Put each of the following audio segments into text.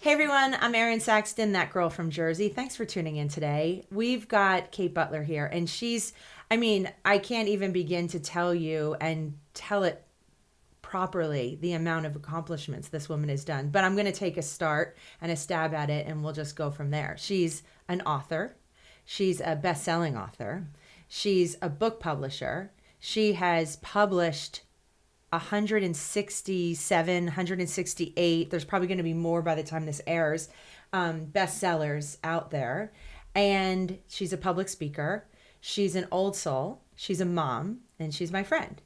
Hey everyone, I'm Erin Saxton, that girl from Jersey. Thanks for tuning in today. We've got Kate Butler here, and I can't even begin to tell you and tell it properly the amount of accomplishments this woman has done. But I'm going to take a start and a stab at it, and we'll just go from there. She's an author. She's a best-selling author. She's a book publisher. She has published 167, 168. There's probably going to be more by the time this airs. Bestsellers out there. And she's a public speaker. She's an old soul. She's a mom. And she's my friend.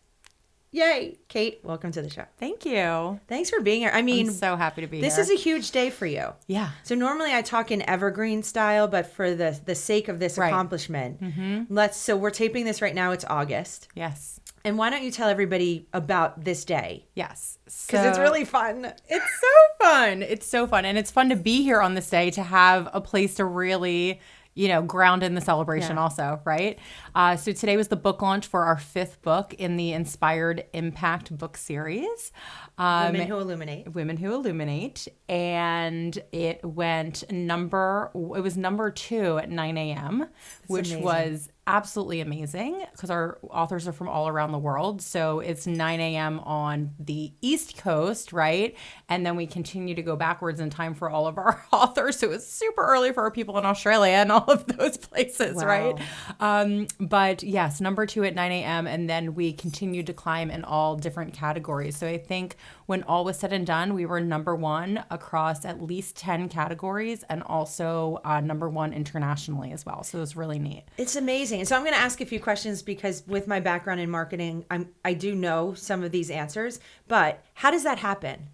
Yay. Kate, welcome to the show. Thank you. Thanks for being here. I'm so happy to be here. This is a huge day for you. Yeah. So normally I talk in evergreen style, but for the sake of this accomplishment, so we're taping this right now. It's August. Yes. And why don't you tell everybody about this day? Yes. Because it's really fun. It's so fun. It's so fun. And it's fun to be here on this day, to have a place to really, ground in the celebration also, right? So today was the book launch for our 5th book in the Inspired Impact book series. Women Who Illuminate. Women Who Illuminate. And it was number 2 at 9 a.m., which amazing. was absolutely amazing because our authors are from all around the world. So it's 9 a.m. on the East Coast, right? And then we continue to go backwards in time for all of our authors. So it's super early for our people in Australia and all of those places, Wow. right? But yes, number 2 at 9 a.m. And then we continued to climb in all different categories. So I think when all was said and done, we were number 1 across at least 10 categories, and also number 1 internationally as well. So it was really neat. It's amazing. And so I'm going to ask a few questions because with my background in marketing, I do know some of these answers. But how does that happen?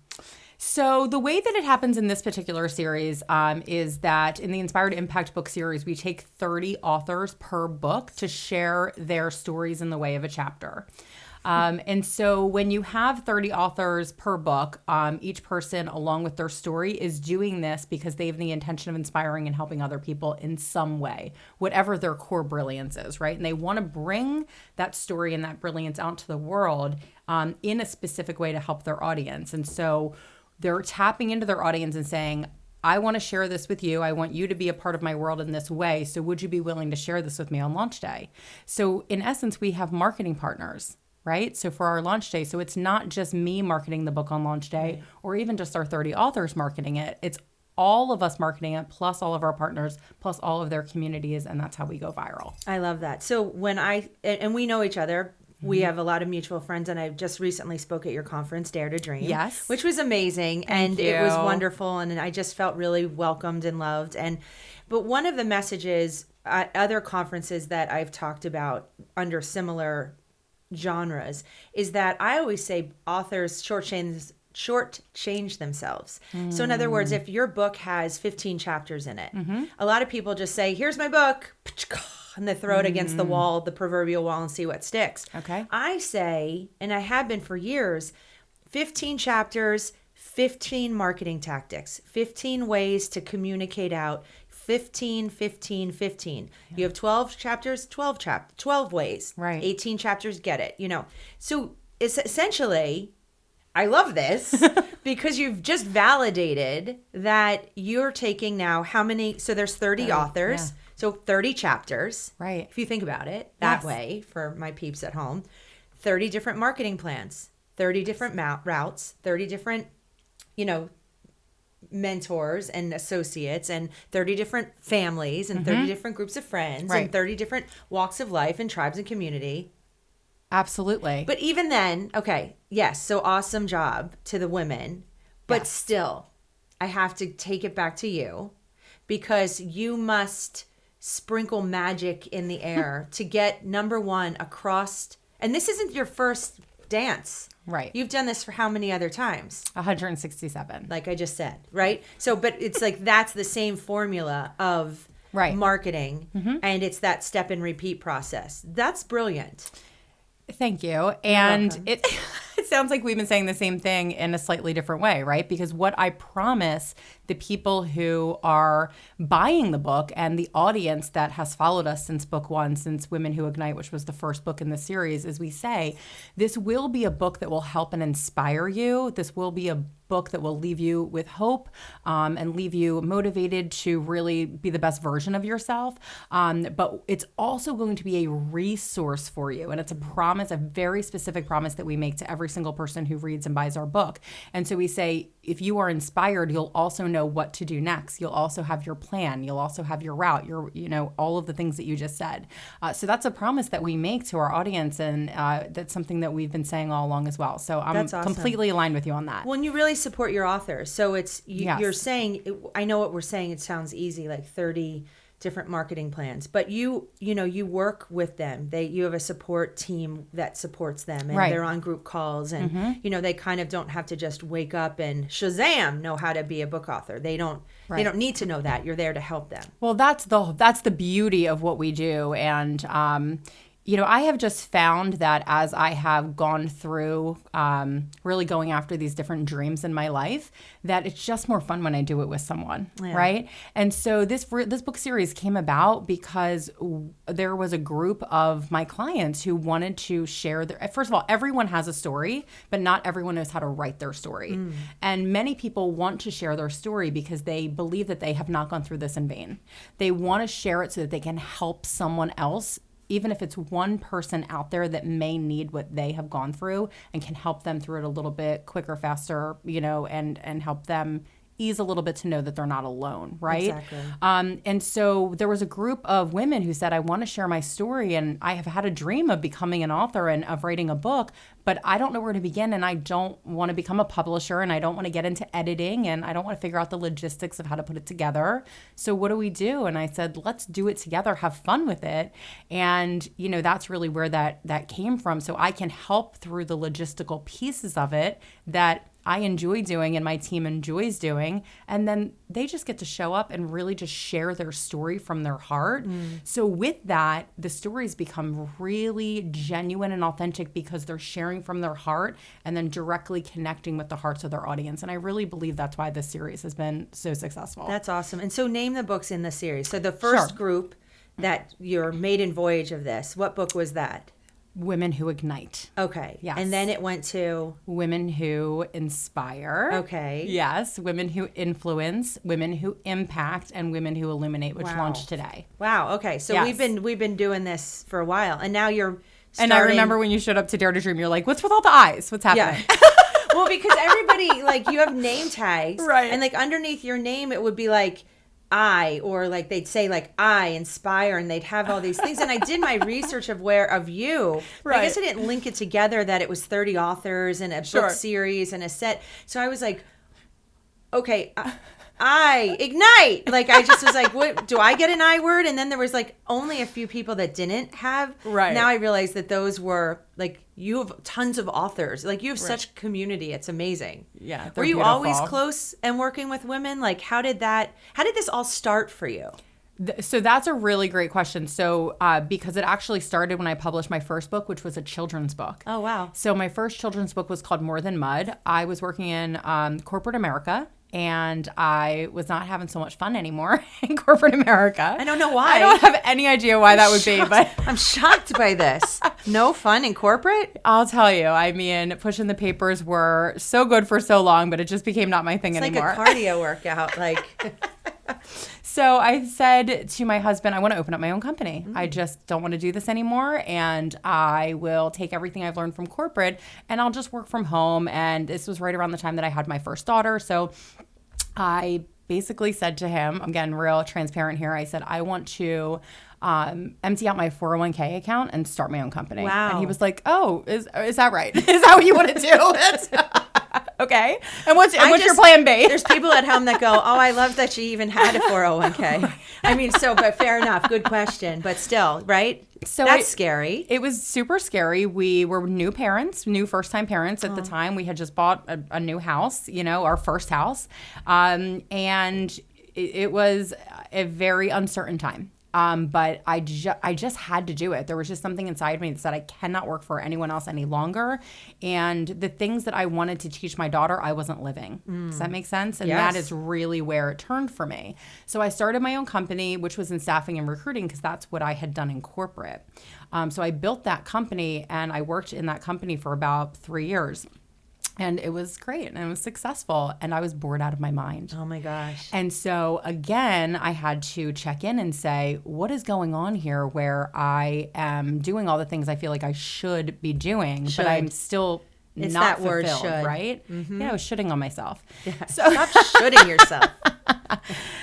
So the way that it happens in this particular series is that in the Inspired Impact book series, we take 30 authors per book to share their stories in the way of a chapter. And so when you have 30 authors per book, each person, along with their story, is doing this because they have the intention of inspiring and helping other people in some way, whatever their core brilliance is, right? And they want to bring that story and that brilliance out to the world in a specific way to help their audience. And so they're tapping into their audience and saying, I want to share this with you. I want you to be a part of my world in this way. So would you be willing to share this with me on launch day? So in essence, we have marketing partners, right? So for our launch day, so it's not just me marketing the book on launch day, or even just our 30 authors marketing it. It's all of us marketing it, plus all of our partners, plus all of their communities, and that's how we go viral. I love that. So and we know each other. We have a lot of mutual friends, and I just recently spoke at your conference, Dare to Dream. Yes. Which was amazing, and it was wonderful, and I just felt really welcomed and loved. But one of the messages at other conferences that I've talked about under similar genres is that I always say authors shortchange themselves. So in other words, if your book has 15 chapters in it, a lot of people just say, here's my book, and they throw it against the wall, the proverbial wall, and see what sticks. Okay. I say, and I have been for years, 15 chapters, 15 marketing tactics, 15 ways to communicate out, 15, 15, 15. Yeah. You have 12 chapters, 12 ways. Right. 18 chapters, get it. So it's essentially, I love this because you've just validated that you're taking now how many, so there's 30 authors, yeah. So 30 chapters. Right. If you think about it that way for my peeps at home, 30 different marketing plans, 30 different routes, 30 different, mentors and associates, and 30 different families, and 30 different groups of friends, and 30 different walks of life and tribes and community. Absolutely. But even then, okay, yes, so awesome job to the women, but still, I have to take it back to you because you must sprinkle magic in the air to get number 1 across. And this isn't your first dance. Right. You've done this for how many other times? 167. Like I just said, right? So, but it's like that's the same formula of marketing, and it's that step and repeat process. That's brilliant. Thank you. And it sounds like we've been saying the same thing in a slightly different way, right? Because what I promise the people who are buying the book and the audience that has followed us since book one, since Women Who Ignite, which was the first book in the series, is we say, this will be a book that will help and inspire you. This will be a book that will leave you with hope and leave you motivated to really be the best version of yourself. But it's also going to be a resource for you. And it's a promise, a very specific promise that we make to every single person who reads and buys our book. And so we say, if you are inspired, you'll also know what to do next. You'll also have your plan. You'll also have your route, all of the things that you just said. So that's a promise that we make to our audience. And that's something that we've been saying all along as well. So I'm That's awesome. completely aligned with you on that. Well, and you really support your authors. So it's, you're saying, I know what we're saying, it sounds easy, like 30 different marketing plans, but you work with them. You have a support team that supports them, and they're on group calls, and they kind of don't have to just wake up and Shazam know how to be a book author. They don't need to know that. You're there to help them. Well, that's the beauty of what we do. And I have just found that as I have gone through really going after these different dreams in my life, that it's just more fun when I do it with someone, right? And so this book series came about because there was a group of my clients who wanted to share first of all, everyone has a story, but not everyone knows how to write their story. And many people want to share their story because they believe that they have not gone through this in vain. They want to share it so that they can help someone else, even if it's one person out there that may need what they have gone through, and can help them through it a little bit quicker, faster, and help them ease a little bit to know that they're not alone, right? Exactly. And so there was a group of women who said, I want to share my story, and I have had a dream of becoming an author and of writing a book, but I don't know where to begin, and I don't want to become a publisher, and I don't want to get into editing, and I don't want to figure out the logistics of how to put it together. So what do we do? And I said, let's do it together, have fun with it. And, that's really where that came from. So I can help through the logistical pieces of it that I enjoy doing and my team enjoys doing. And then they just get to show up and really just share their story from their heart. So with that, the stories become really genuine and authentic because they're sharing from their heart and then directly connecting with the hearts of their audience. And I really believe that's why this series has been so successful. That's awesome. And so name the books in the series. So the first group, that your maiden voyage of this, what book was that? Women Who Ignite. Okay. Yes. And then it went to? Women Who Inspire. Okay. Yes. Women Who Influence, Women Who Impact, and Women Who Illuminate, which launched today. Wow. Okay. So we've been doing this for a while, and now you're starting. And I remember when you showed up to Dare to Dream, you're like, what's with all the eyes? What's happening? Yeah. Well, because everybody, you have name tags. Right. And underneath your name, it would be I, or they'd say I inspire, and they'd have all these things. And I did my research of you. Right. I guess I didn't link it together that it was 30 authors and a book series and a set. So I was like, okay, I ignite. I just was like, what, do I get an I word? And then there was only a few people that didn't have. Right. Now I realized that those were you have tons of authors. You have such community. It's amazing. Yeah. Were you always close and working with women? How did this all start for you? So that's a really great question. So because it actually started when I published my first book, which was a children's book. Oh, wow. So my first children's book was called More Than Mud. I was working in corporate America, and I was not having so much fun anymore in corporate America. I don't know why. I don't have any idea why that would be, but I'm shocked by this. No fun in corporate? I'll tell you. I mean, pushing the papers were so good for so long, but it just became not my thing anymore. It's like a cardio workout. So I said to my husband, I want to open up my own company. I just don't want to do this anymore. And I will take everything I've learned from corporate and I'll just work from home. And this was right around the time that I had my first daughter. So I basically said to him, I'm getting real transparent here. I said, I want to empty out my 401k account and start my own company. Wow. And he was like, oh, is that right? Is that what you want to do? Okay. And what's your plan B? There's people at home that go, oh, I love that she even had a 401k. I mean, but fair enough. Good question. But still, right? So that's scary. It was super scary. We were new first-time parents at the time. We had just bought a new house, our first house. And it was a very uncertain time. But I just had to do it. There was just something inside me that said I cannot work for anyone else any longer. And the things that I wanted to teach my daughter, I wasn't living. Does that make sense? And Yes. that is really where it turned for me. So I started my own company, which was in staffing and recruiting, because that's what I had done in corporate. So I built that company, and I worked in that company for about 3 years. And it was great, and it was successful, and I was bored out of my mind. Oh my gosh. And so again, I had to check in and say, what is going on here where I am doing all the things I feel like I should be doing, but I'm still It's not that word, fulfilled, should. right? Yeah, I was shitting on myself. Yeah. So Stop shooting yourself.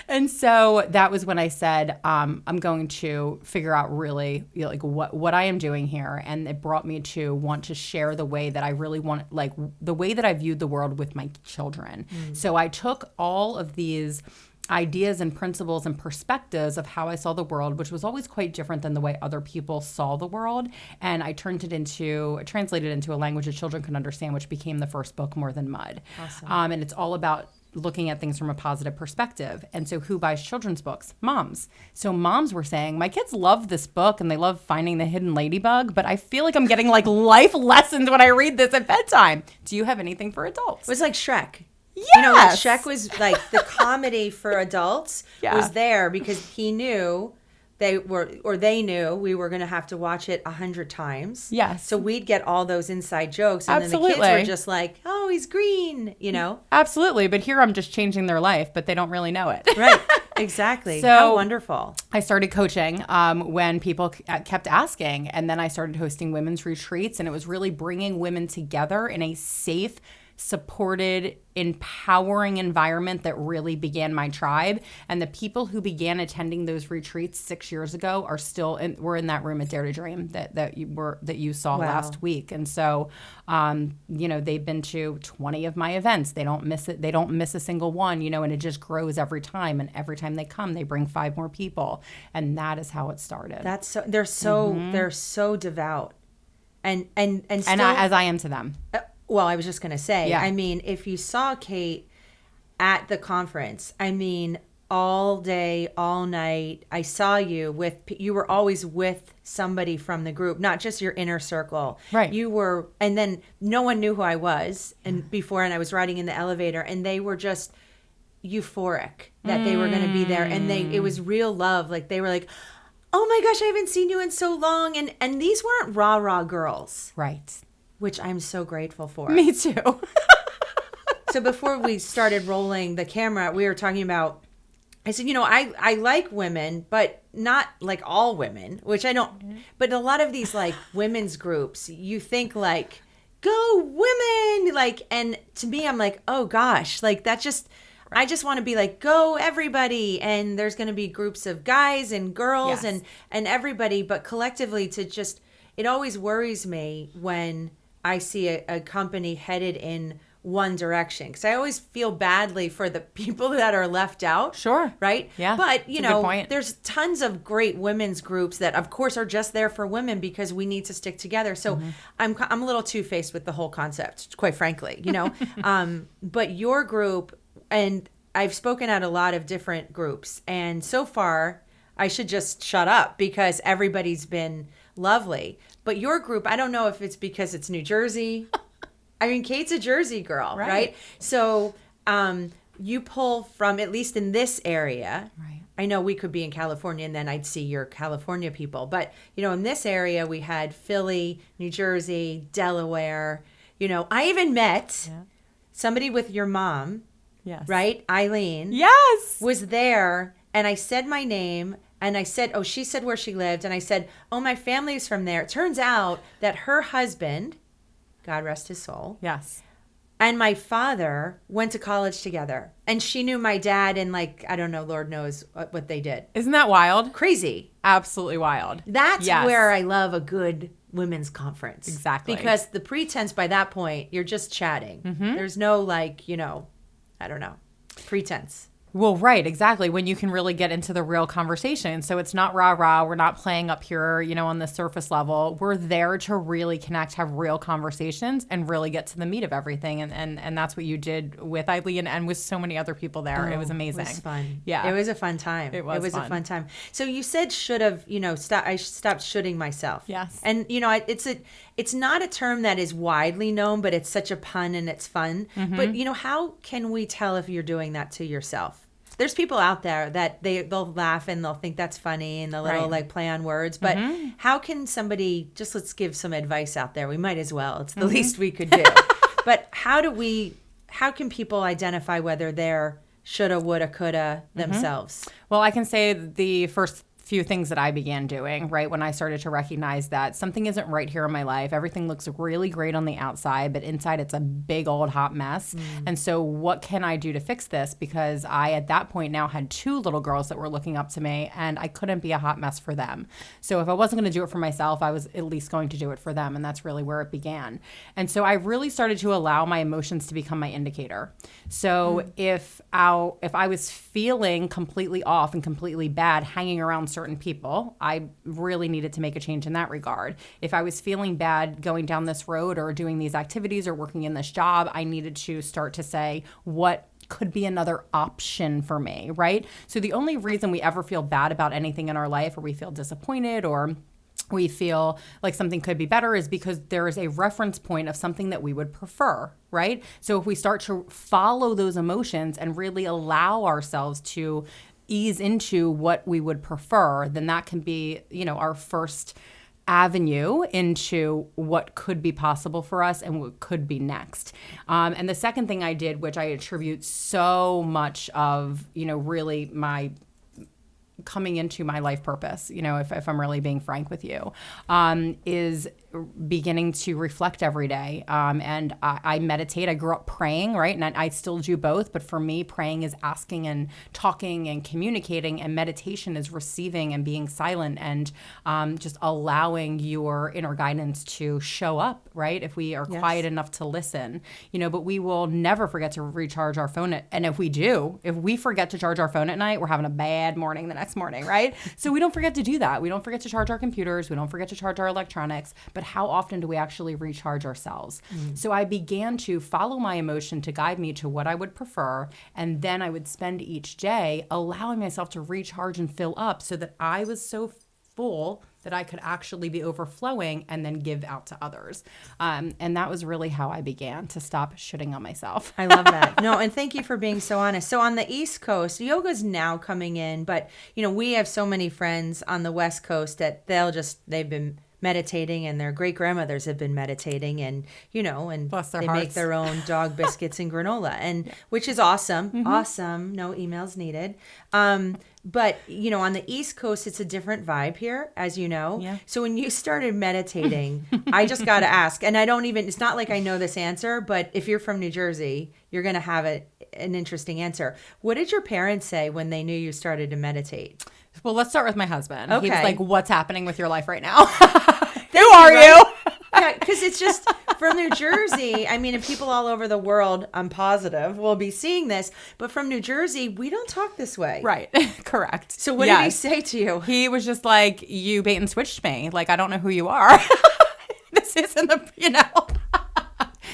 And so that was when I said, I'm going to figure out really like what I am doing here. And it brought me to want to share the way that I really want, like the way that I viewed the world with my children. So I took all of these ideas and principles and perspectives of how I saw the world, which was always quite different than the way other people saw the world. And I translated into a language that children could understand, which became the first book, More Than Mud. Awesome. And it's all about looking at things from a positive perspective. And so who buys children's books? Moms. So moms were saying, my kids love this book and they love finding the hidden ladybug, but I feel like I'm getting like life lessons when I read this at bedtime. Do you have anything for adults? It was like Shrek. Yes. You know, like Shrek was like the comedy for adults was there because he knew they knew we were going to have to watch it 100 times. Yes. So we'd get all those inside jokes. And then the kids were just like, oh, he's green, you know? Absolutely. But here I'm just changing their life, but they don't really know it. Right. Exactly. So how wonderful. I started coaching when people kept asking. And then I started hosting women's retreats. And it was really bringing women together in a safe, supported, empowering environment that really began my tribe. And the people who began attending those retreats 6 years ago are still we're in that room at Dare to Dream that you saw last week. And so, they've been to 20 of my events. They don't miss it. They don't miss a single one, and it just grows every time. And every time they come, they bring 5 more people. And that is how it started. That's so, they're so devout. And still, as I am to them. Well, I was just going to say, I mean, if you saw Kate at the conference, I mean, all day, all night, I saw you were always with somebody from the group, not just your inner circle. Right. You were, and then no one knew who I was and I was riding in the elevator and they were just euphoric that they were going to be there. And it was real love. Like they were like, oh my gosh, I haven't seen you in so long. And these weren't rah-rah girls. Right. Which I'm so grateful for. Me too. So before we started rolling the camera, we were talking about, I said, I like women, but not like all women, which I don't, but a lot of these like women's groups, you think like, go women, like, and to me, I'm like, oh gosh, like that just, I just want to be like, go everybody. And there's going to be groups of guys and girls and everybody, but collectively to just, it always worries me when I see a company headed in one direction because I always feel badly for the people that are left out. Sure. Right? Yeah. But, good point. there's tons of great women's groups that, of course, are just there for women because we need to stick together. So I'm a little two-faced with the whole concept, quite frankly, But your group, and I've spoken at a lot of different groups, and so far, I should just shut up because everybody's been lovely. But your group, I don't know if it's because it's New Jersey. I mean, Kate's a Jersey girl, right? So you pull from, at least in this area. Right. I know we could be in California and then I'd see your California people. But, in this area, we had Philly, New Jersey, Delaware. I even met somebody with your mom, right? Eileen. Yes. Was there. And I said my name. And I said, oh, she said where she lived. And I said, oh, my family's from there. It turns out that her husband, God rest his soul. Yes. And my father went to college together. And she knew my dad and I don't know, Lord knows what they did. Isn't that wild? Crazy. Absolutely wild. That's where I love a good women's conference. Exactly. Because the pretense by that point, you're just chatting. There's no I don't know, pretense. Well, right, exactly. When you can really get into the real conversation. So it's not rah-rah. We're not playing up here, on the surface level. We're there to really connect, have real conversations, and really get to the meat of everything. And that's what you did with Eileen and with so many other people there. It was amazing. It was fun. Yeah. It was a fun time. It was a fun time. So you said should have, I stopped shoulding myself. Yes. And, it's not a term that is widely known, but it's such a pun and it's fun. Mm-hmm. But, how can we tell if you're doing that to yourself? There's people out there that they'll laugh and they'll think that's funny and the little like play on words. But how can somebody, let's give some advice out there. We might as well. It's the least we could do. But how can people identify whether they're shoulda, woulda, coulda themselves? Well, I can say the first few things that I began doing, right, when I started to recognize that something isn't right here in my life. Everything looks really great on the outside, but inside it's a big old hot mess. And so what can I do to fix this? Because I, at that point, now had 2 little girls that were looking up to me, and I couldn't be a hot mess for them. So if I wasn't going to do it for myself, I was at least going to do it for them, and that's really where it began. And so I really started to allow my emotions to become my indicator. So if I was feeling completely off and completely bad hanging around certain people, I really needed to make a change in that regard. If I was feeling bad going down this road or doing these activities or working in this job, I needed to start to say, what could be another option for me, right? So the only reason we ever feel bad about anything in our life, or we feel disappointed, or we feel like something could be better, is because there is a reference point of something that we would prefer, right? So if we start to follow those emotions and really allow ourselves to ease into what we would prefer, then that can be, our first avenue into what could be possible for us and what could be next. And the second thing I did, which I attribute so much of, really my coming into my life purpose, if I'm really being frank with you, is beginning to reflect every day. And I meditate. I grew up praying, right? And I still do both. But for me, praying is asking and talking and communicating, and meditation is receiving and being silent and just allowing your inner guidance to show up, right? If we are quiet enough to listen, but we will never forget to recharge our phone. And if we forget to charge our phone at night, we're having a bad morning the next morning, right? So we don't forget to do that. We don't forget to charge our computers. We don't forget to charge our electronics. But how often do we actually recharge ourselves? So I began to follow my emotion to guide me to what I would prefer. And then I would spend each day allowing myself to recharge and fill up so that I was so full that I could actually be overflowing and then give out to others. And that was really how I began to stop shitting on myself. I love that. No, and thank you for being so honest. So on the East Coast, yoga's now coming in, but we have so many friends on the West Coast that they've been meditating, and their great grandmothers have been meditating, and Bless their they hearts. make their own dog biscuits and granola, and which is awesome. Awesome. No emails needed. But on the East Coast, it's a different vibe here, as you know. Yeah. So when you started meditating, I just got to ask, and it's not like I know this answer, but if you're from New Jersey, you're going to have an interesting answer. What did your parents say when they knew you started to meditate? Well, let's start with my husband. Okay. He was like, what's happening with your life right now? Who are you? Yeah, because it's just from New Jersey. I mean, and people all over the world, I'm positive, will be seeing this. But from New Jersey, we don't talk this way. Right. Correct. So what did he say to you? He was just like, you bait and switched me. Like, I don't know who you are. This isn't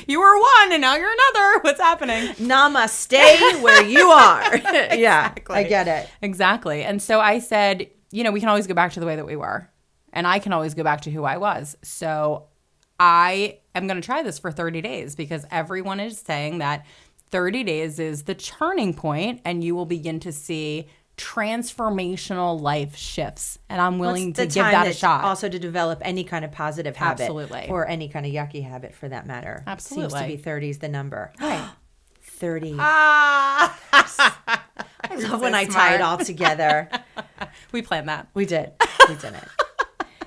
you were one and now you're another. What's happening? Namaste where you are. Yeah, Exactly. I get it. Exactly. And so I said, we can always go back to the way that we were. And I can always go back to who I was. So I am going to try this for 30 days because everyone is saying that 30 days is the turning point and you will begin to see transformational life shifts. And I'm willing to give that a shot. Also to develop any kind of positive habit. Absolutely. Or any kind of yucky habit for that matter. Absolutely. Seems to be 30 is the number. Right. 30. Ah! I love when I tie it all together. We planned that. We did. We did it.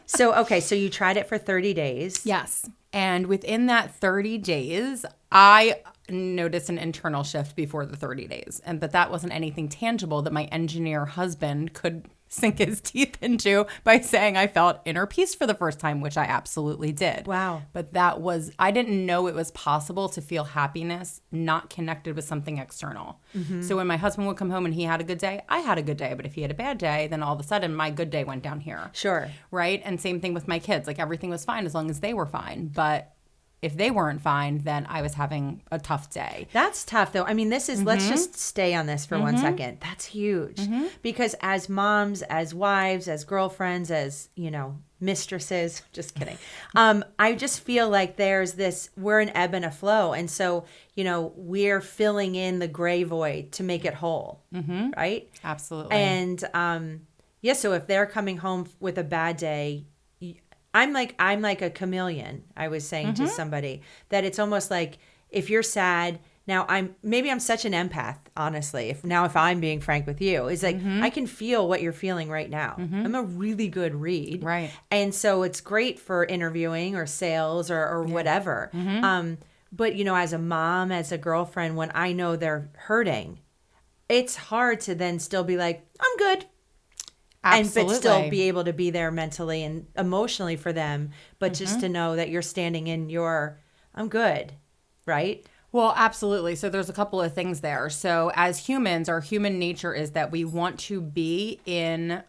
So you tried it for 30 days. Yes. And within that 30 days, I noticed an internal shift before the 30 days. But that wasn't anything tangible that my engineer husband could sink his teeth into by saying I felt inner peace for the first time, which I absolutely did. Wow. But I didn't know it was possible to feel happiness not connected with something external. So when my husband would come home and he had a good day, I had a good day. But if he had a bad day, then all of a sudden my good day went down here. Sure. Right? And same thing with my kids. Like everything was fine as long as they were fine. But if they weren't fine, then I was having a tough day. That's tough, though. I mean, this is, let's just stay on this for 1 second. That's huge. Because as moms, as wives, as girlfriends, as, mistresses, just kidding. I just feel like we're an ebb and a flow. And so, we're filling in the gray void to make it whole. Right? Absolutely. And, so if they're coming home with a bad day, I'm like a chameleon. I was saying to somebody that it's almost like if you're sad now, I'm such an empath, honestly. If I'm being frank with you, is like I can feel what you're feeling right now. I'm a really good read, right? And so it's great for interviewing or sales or whatever. But as a mom, as a girlfriend, when I know they're hurting, it's hard to then still be like, I'm good. Absolutely. But still be able to be there mentally and emotionally for them, but just to know that you're standing in I'm good, right? Well, absolutely. So there's a couple of things there. So as humans, our human nature is that we want to be in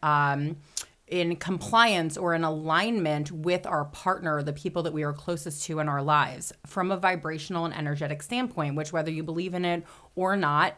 compliance or in alignment with our partner, the people that we are closest to in our lives, from a vibrational and energetic standpoint, which whether you believe in it or not,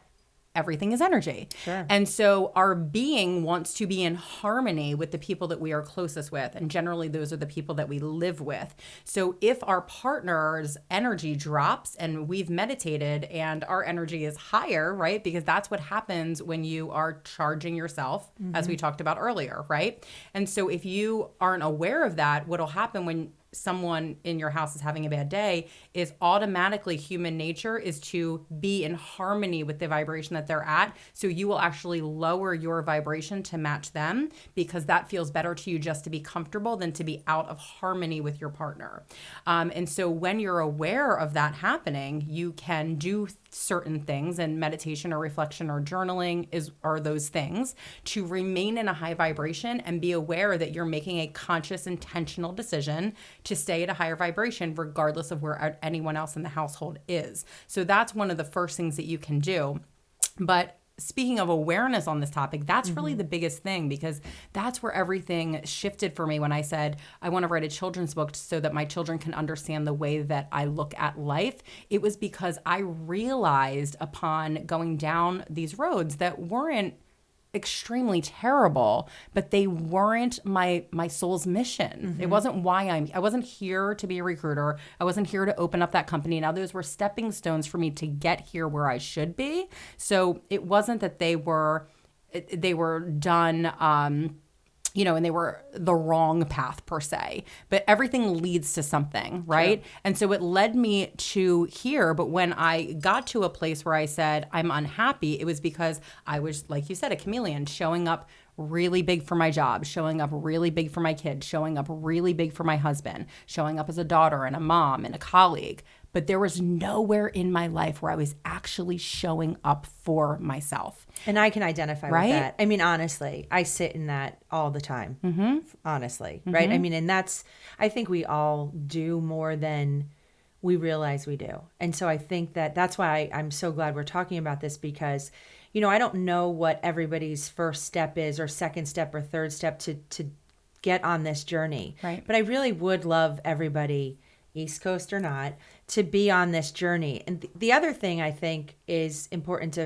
everything is energy. Sure. And so our being wants to be in harmony with the people that we are closest with. And generally, those are the people that we live with. So if our partner's energy drops and we've meditated and our energy is higher, right? Because that's what happens when you are charging yourself, as we talked about earlier, right? And so if you aren't aware of that, what'll happen when someone in your house is having a bad day is automatically human nature is to be in harmony with the vibration that they're at. So you will actually lower your vibration to match them because that feels better to you just to be comfortable than to be out of harmony with your partner. And so when you're aware of that happening, you can do certain things, and meditation or reflection or journaling are those things to remain in a high vibration and be aware that you're making a conscious, intentional decision to stay at a higher vibration regardless of where anyone else in the household is. So that's one of the first things that you can do. But speaking of awareness on this topic, that's really the biggest thing, because that's where everything shifted for me when I said, I want to write a children's book so that my children can understand the way that I look at life. It was because I realized upon going down these roads that weren't extremely terrible, but they weren't my soul's mission. It wasn't why I wasn't here to be a recruiter. I wasn't here to open up that company. Now those were stepping stones for me to get here where I should be. So it wasn't that they were done and they were the wrong path per se, but everything leads to something, right? True. And so it led me to here. But when I got to a place where I said, I'm unhappy, it was because I was, like you said, a chameleon, showing up really big for my job, showing up really big for my kids, showing up really big for my husband, showing up as a daughter and a mom and a colleague. But there was nowhere in my life where I was actually showing up for myself. And I can identify with that. I mean, honestly, I sit in that all the time, honestly, right? I mean, and I think we all do more than we realize we do. And so I think that's why I'm so glad we're talking about this, because, I don't know what everybody's first step is or second step or third step to get on this journey. Right. But I really would love everybody, East Coast or not, to be on this journey. And the other thing I think is important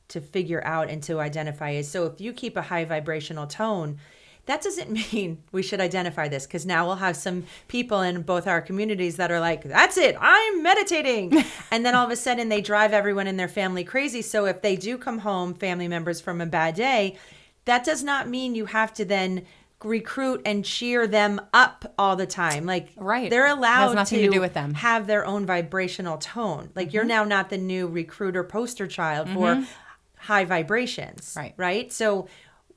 to figure out and to identify is, so if you keep a high vibrational tone, that doesn't mean we should identify this, because now we'll have some people in both our communities that are like, that's it, I'm meditating. And then all of a sudden they drive everyone in their family crazy. So if they do come home, family members, from a bad day, that does not mean you have to then recruit and cheer them up all the time. Like, right. They're allowed to do with them. Have their own vibrational tone. Like, you're now not the new recruiter poster child for high vibrations. Right. So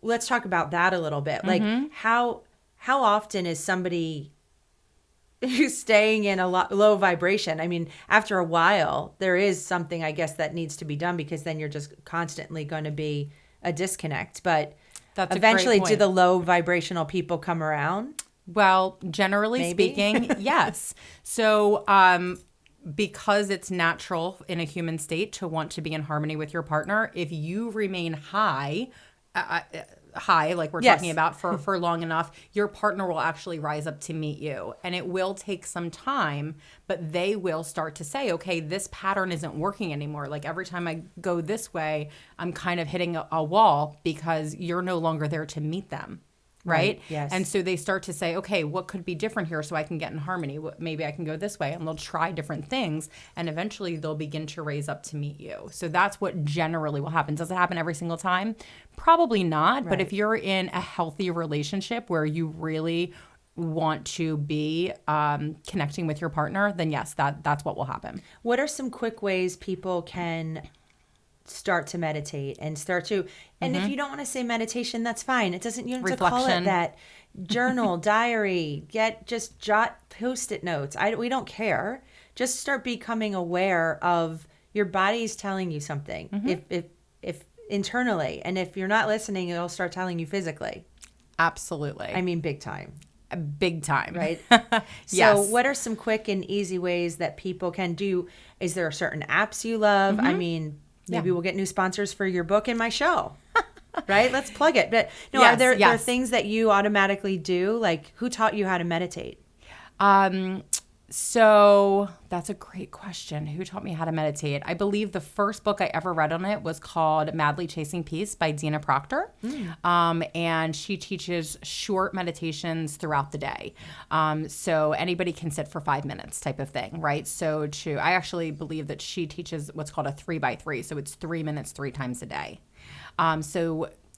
let's talk about that a little bit. Like, how often is somebody who's staying in a low vibration? I mean, after a while, there is something, I guess, that needs to be done, because then you're just constantly going to be a disconnect. But That's eventually, a great point. do the low vibrational people come around? Well, generally speaking, yes. So, because it's natural in a human state to want to be in harmony with your partner, if you remain high, like we're talking about for long enough, your partner will actually rise up to meet you. And it will take some time, but they will start to say, okay, this pattern isn't working anymore. Like every time I go this way, I'm kind of hitting a wall because you're no longer there to meet them. Right? Yes. And so they start to say, okay, what could be different here so I can get in harmony? Maybe I can go this way. And they'll try different things. And eventually they'll begin to raise up to meet you. So that's what generally will happen. Does it happen every single time? Probably not. Right. But if you're in a healthy relationship where you really want to be connecting with your partner, then yes, that's what will happen. What are some quick ways people can start to meditate and and if you don't want to say meditation, that's fine. It doesn't, you don't have to call it that. Journal, diary, just jot post-it notes. We don't care. Just start becoming aware of your body's telling you something. If internally, and if you're not listening, it'll start telling you physically. Absolutely. I mean, big time. Big time. Right? Yes. So what are some quick and easy ways that people can do? Is there certain apps you love? I mean, maybe we'll get new sponsors for your book and my show, right? Let's plug it. But no, yes, are there things that you automatically do? Like, who taught you how to meditate? So that's a great question. Who taught me how to meditate? I believe the first book I ever read on it was called Madly Chasing Peace by Dina Proctor. And she teaches short meditations throughout the day. So anybody can sit for 5 minutes type of thing, right? So I actually believe that she teaches what's called a 3x3. So it's 3 minutes 3 times a day.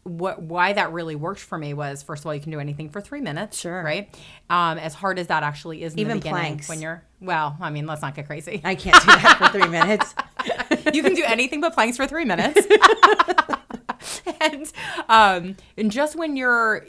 Why that really worked for me was, first of all, you can do anything for 3 minutes. Sure. Right? As hard as that actually is in Even the beginning. planks. When you're, well, I mean, let's not get crazy. I can't do that for 3 minutes. You can do anything but planks for 3 minutes. And just when you're,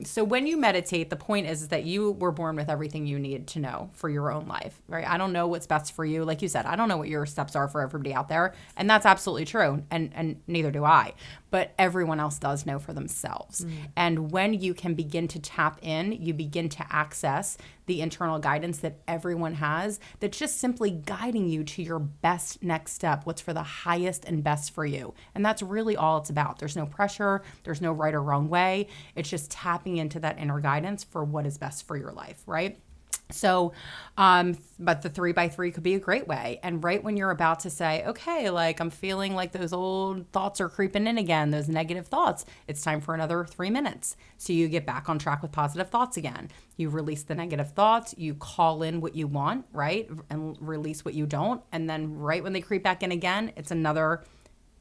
so when you meditate, the point is that you were born with everything you need to know for your own life, right? I don't know what's best for you. Like you said, I don't know what your steps are for everybody out there. And that's absolutely true. And neither do I. But everyone else does know for themselves. And when you can begin to tap in, you begin to access the internal guidance that everyone has that's just simply guiding you to your best next step, what's for the highest and best for you. And that's really all it's about. There's no pressure. There's no right or wrong way. It's just tapping into that inner guidance for what is best for your life, right? So, but the 3x3 could be a great way. And right when you're about to say, okay, like I'm feeling like those old thoughts are creeping in again, those negative thoughts, it's time for another 3 minutes. So you get back on track with positive thoughts again. You release the negative thoughts, you call in what you want, right? And release what you don't. And then right when they creep back in again, it's another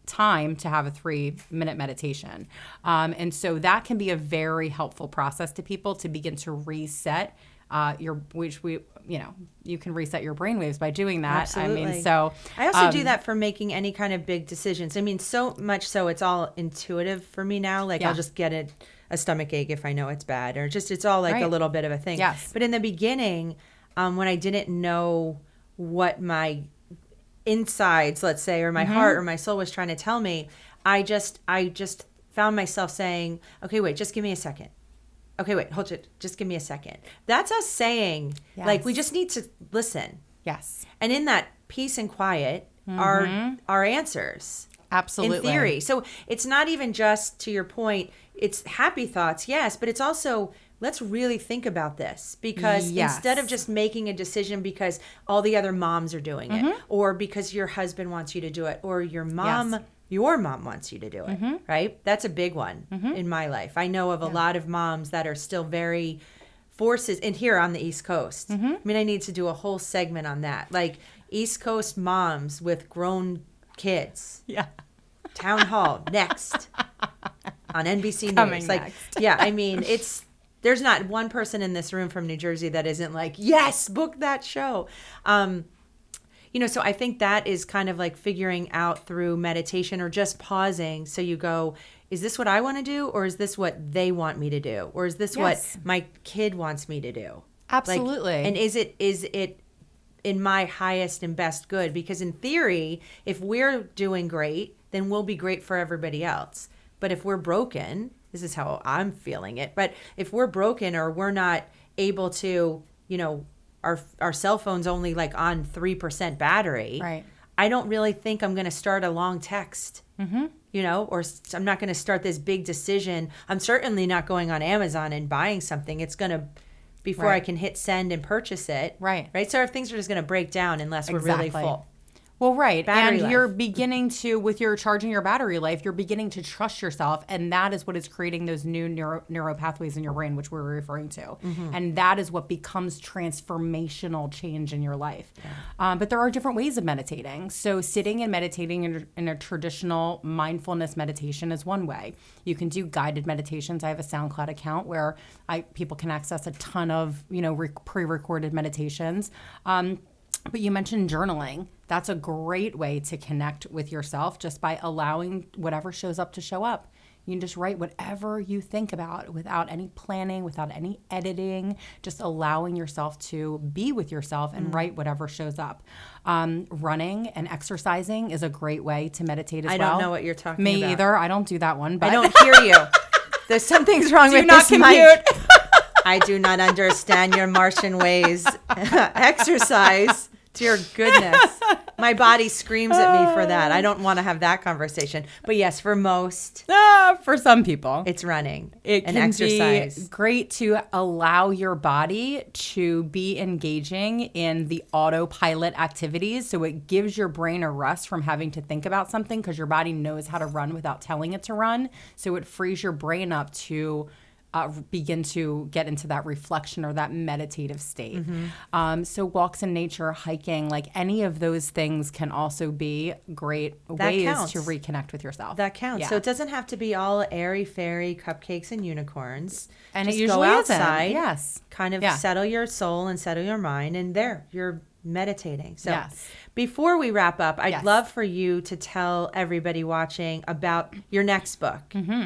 time to have a 3-minute meditation. And so that can be a very helpful process to people to begin to reset you can reset your brainwaves by doing that. Absolutely. I mean, so I also do that for making any kind of big decisions. I mean, so much so it's all intuitive for me now. Like I'll just get a stomach ache if I know it's bad, or just it's all like a little bit of a thing. Yes. But in the beginning, when I didn't know what my insides, let's say, or my heart or my soul was trying to tell me, I just found myself saying, okay, wait, just give me a second. Okay, wait, hold it. Just give me a second. That's us saying, like, we just need to listen. Yes. And in that peace and quiet are answers. Absolutely. In theory. So it's not even just, to your point, it's happy thoughts, yes, but it's also, let's really think about this. Because instead of just making a decision because all the other moms are doing it, or because your husband wants you to do it, or your mom wants you to do it, right? That's a big one in my life. I know of a lot of moms that are still very forces, and here on the East Coast. I mean, I need to do a whole segment on that. Like East Coast moms with grown kids. Yeah. Town Hall next on NBC Coming News. Like, next. I mean, there's not one person in this room from New Jersey that isn't like, yes, book that show. So I think that is kind of like figuring out through meditation or just pausing. So you go, is this what I want to do? Or is this what they want me to do? Or is this what my kid wants me to do? Absolutely. Like, and is it in my highest and best good? Because in theory, if we're doing great, then we'll be great for everybody else. But if we're broken, this is how I'm feeling it. But if we're broken or we're not able to, our cell phone's only like on 3% battery. Right. I don't really think I'm going to start a long text, or I'm not going to start this big decision. I'm certainly not going on Amazon and buying something. It's going to, before I can hit send and purchase it. Right. Right. So our things are just going to break down unless we're really full. Well, right. Battery and life. You're beginning to, with your charging your battery life, you're beginning to trust yourself. And that is what is creating those new neuro pathways in your brain, which we're referring to. And that is what becomes transformational change in your life. Yeah. But there are different ways of meditating. So sitting and meditating in a traditional mindfulness meditation is one way. You can do guided meditations. I have a SoundCloud account where people can access a ton of, pre-recorded meditations. But you mentioned journaling. That's a great way to connect with yourself just by allowing whatever shows up to show up. You can just write whatever you think about without any planning, without any editing, just allowing yourself to be with yourself and write whatever shows up. Running and exercising is a great way to meditate as well. I don't know what you're talking about. Me either. I don't do that one. But I don't hear you. There's something's wrong with this mic. I do not understand your Martian ways. Exercise. Dear goodness. My body screams at me for that. I don't want to have that conversation. But yes, for most. For some people. It's running and can exercise. Be great to allow your body to be engaging in the autopilot activities. So it gives your brain a rest from having to think about something because your body knows how to run without telling it to run. So it frees your brain up to begin to get into that reflection or that meditative state. So walks in nature, hiking, like any of those things can also be great ways to reconnect with yourself. That counts. Yeah. So it doesn't have to be all airy-fairy cupcakes and unicorns. And just it usually go outside, isn't. Yes. Kind of settle your soul and settle your mind, and there, you're meditating. So before we wrap up, I'd love for you to tell everybody watching about your next book.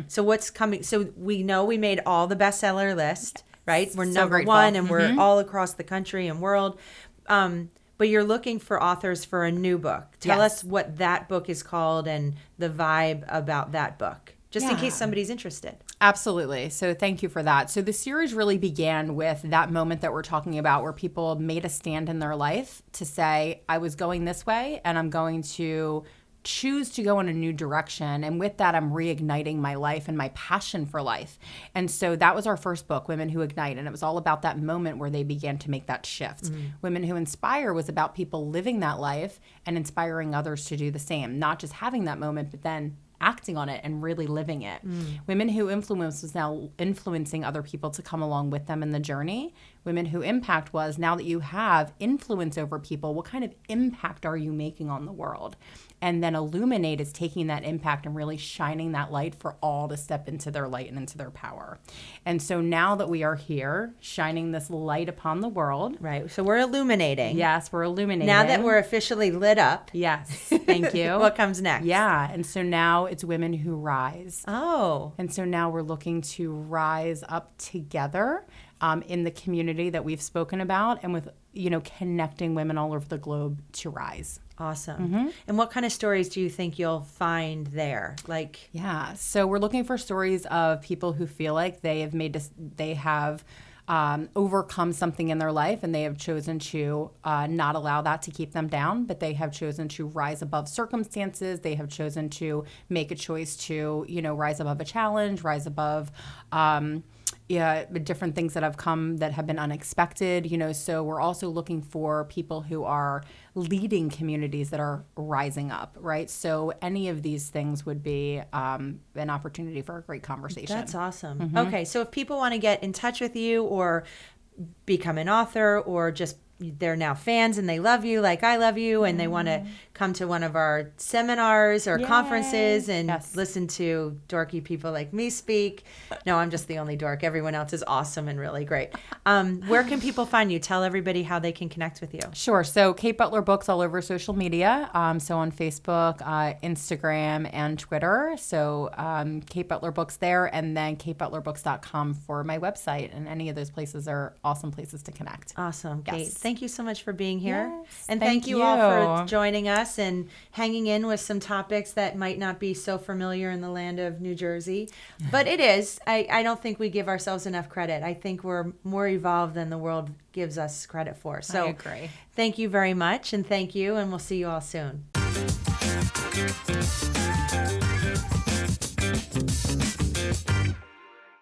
So what's coming? So we know we made all the bestseller list, right? We're number one and we're all across the country and world. But you're looking for authors for a new book. Tell us what that book is called and the vibe about that book, just in case somebody's interested. Absolutely. So thank you for that. So the series really began with that moment that we're talking about where people made a stand in their life to say, I was going this way and I'm going to choose to go in a new direction. And with that, I'm reigniting my life and my passion for life. And so that was our first book, Women Who Ignite. And it was all about that moment where they began to make that shift. Women Who Inspire was about people living that life and inspiring others to do the same, not just having that moment, but then acting on it and really living it. Women Who Influence was now influencing other people to come along with them in the journey. Women Who Impact was, now that you have influence over people, what kind of impact are you making on the world? And then Illuminate is taking that impact and really shining that light for all to step into their light and into their power. And so now that we are here, shining this light upon the world. Right. So we're illuminating. Yes, we're illuminating. Now that we're officially lit up. Yes. Thank you. What comes next? Yeah. And so now it's Women Who Rise. Oh. And so now we're looking to rise up together in the community that we've spoken about and with, connecting women all over the globe to rise. Awesome. And what kind of stories do you think you'll find there? So we're looking for stories of people who feel like they have overcome something in their life and they have chosen to not allow that to keep them down, but they have chosen to rise above circumstances. They have chosen to make a choice to, rise above a challenge, rise above different things that have come that have been unexpected, so we're also looking for people who are leading communities that are rising up, right? So any of these things would be an opportunity for a great conversation. That's awesome. Okay, so if people want to get in touch with you or become an author or just they're now fans and they love you like I love you and they want to come to one of our seminars or conferences and listen to dorky people like me speak. No, I'm just the only dork. Everyone else is awesome and really great. Where can people find you? Tell everybody how they can connect with you. Sure. So Kate Butler Books all over social media. So on Facebook, Instagram, and Twitter. So Kate Butler Books there, and then katebutlerbooks.com for my website. And any of those places are awesome places to connect. Awesome. Kate. Thank you so much for being here. Yes, and thank thank you all you. for joining us and hanging in with some topics that might not be so familiar in the land of New Jersey. But it is. I don't think we give ourselves enough credit. I think we're more evolved than the world gives us credit for. So I agree. Thank you very much, and thank you, and we'll see you all soon.